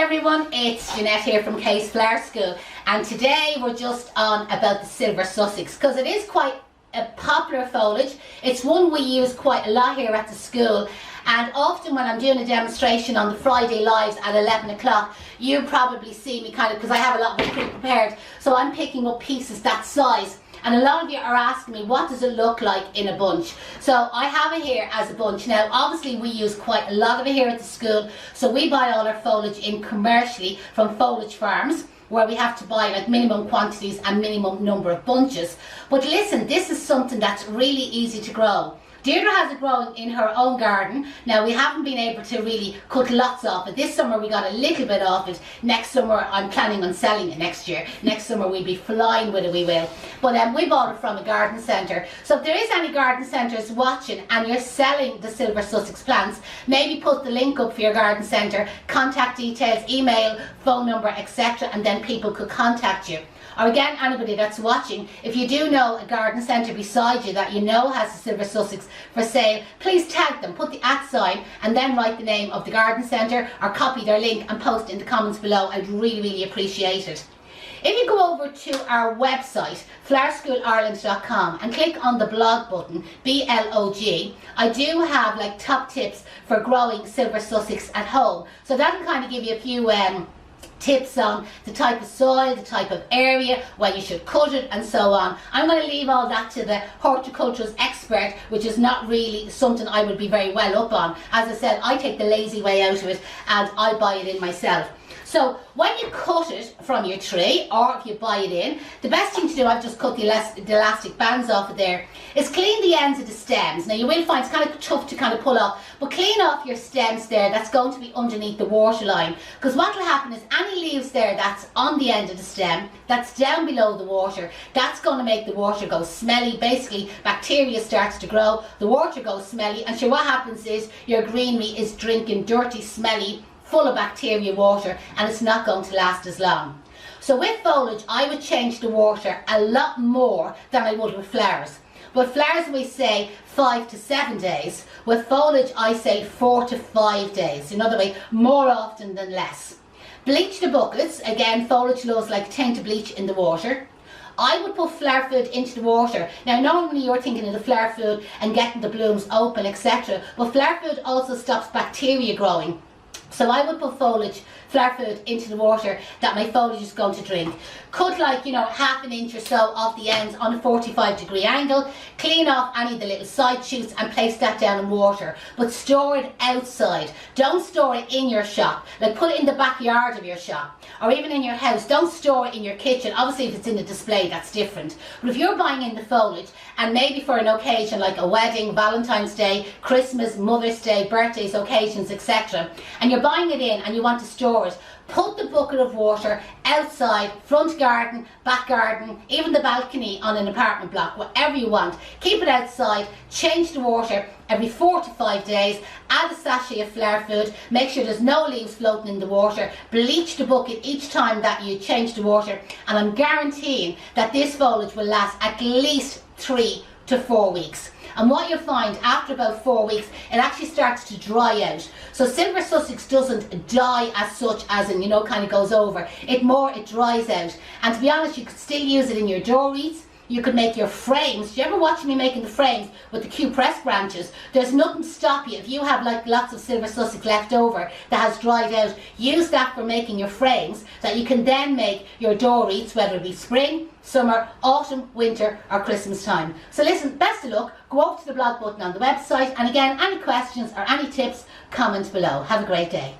everyone, it's Jeanette here from Kay's Flower School, and today we're just on about the silver Sussex because it is quite a popular foliage. It's one we use quite a lot here at the school, and often when I'm doing a demonstration on the Friday lives at 11 o'clock, you probably see me kind of, because I have a lot of it pre-prepared, so I'm picking up pieces that size. And a lot of you are asking me, what does it look like in a bunch? So I have it here as a bunch. Now, obviously we use quite a lot of it here at the school, so we buy all our foliage in commercially from foliage farms, where we have to buy like minimum quantities and minimum number of bunches. But listen, this is something that's really easy to grow. Deirdre has it growing in her own garden. Now, we haven't been able to really cut lots off it. This summer we got a little bit off it. Next summer I'm planning on selling it next year. Next summer we'll be flying with it, we will. But we bought it from a garden centre. So if there is any garden centres watching and you're selling the silver Sussex plants, maybe put the link up for your garden centre, contact details, email, phone number, etc., and then people could contact you. Or again, anybody that's watching, if you do know a garden centre beside you that you know has a silver Sussex for sale, please tag them, put the @ sign and then write the name of the garden centre or copy their link and post it in the comments below. I'd really, really appreciate it. If you go over to our website, flowerschoolisland.com, and click on the blog button, B-L-O-G, I do have like top tips for growing silver Sussex at home. So that'll kind of give you a few tips on the type of soil, the type of area, when you should cut it and so on. I'm going to leave all that to the horticulturist expert, which is not really something I would be very well up on. As I said, I take the lazy way out of it and I buy it in myself. So when you cut it from your tree, or if you buy it in, the best thing to do, I've just cut the elastic bands off of there, is clean the ends of the stems. Now you will find it's kind of tough to kind of pull off, but clean off your stems there that's going to be underneath the water line. Because what will happen is any leaves there that's on the end of the stem, that's down below the water, that's going to make the water go smelly. Basically, bacteria starts to grow, the water goes smelly, and sure what happens is your greenery is drinking dirty, smelly, full of bacteria water, and it's not going to last as long. So with foliage, I would change the water a lot more than I would with flowers. With flowers we say 5 to 7 days. With foliage I say 4 to 5 days. In other words, more often than less. Bleach the buckets. Again, foliage loves like taint of bleach in the water. I would put flower food into the water. Now normally you're thinking of the flower food and getting the blooms open, etc. But flower food also stops bacteria growing. So I would put flower food into the water that my foliage is going to drink. Cut like, half an inch or so off the ends on a 45-degree angle. Clean off any of the little side shoots and place that down in water. But store it outside. Don't store it in your shop. Like put it in the backyard of your shop. Or even in your house. Don't store it in your kitchen. Obviously if it's in a display that's different. But if you're buying in the foliage and maybe for an occasion like a wedding, Valentine's Day, Christmas, Mother's Day, birthdays, occasions, etc. and you're buying it in and you want to store it, put the bucket of water outside, front garden, back garden, even the balcony on an apartment block, whatever you want. Keep it outside, change the water every 4 to 5 days, add a sachet of flower food, make sure there's no leaves floating in the water, bleach the bucket each time that you change the water, and I'm guaranteeing that this foliage will last at least 3 to 4 weeks. And what you'll find after about 4 weeks, it actually starts to dry out. So silver Sussex doesn't die as such, as in, kind of goes over. It dries out. And to be honest, you could still use it in your door wreaths. You could make your frames. Do you ever watch me making the frames with the Q press branches? There's nothing to stop you. If you have like lots of silver Sussex left over that has dried out, use that for making your frames so that you can then make your door wreaths, whether it be spring, summer, autumn, winter or Christmas time. So listen, best of luck. Go over to the blog button on the website, and again, any questions or any tips, comment below. Have a great day.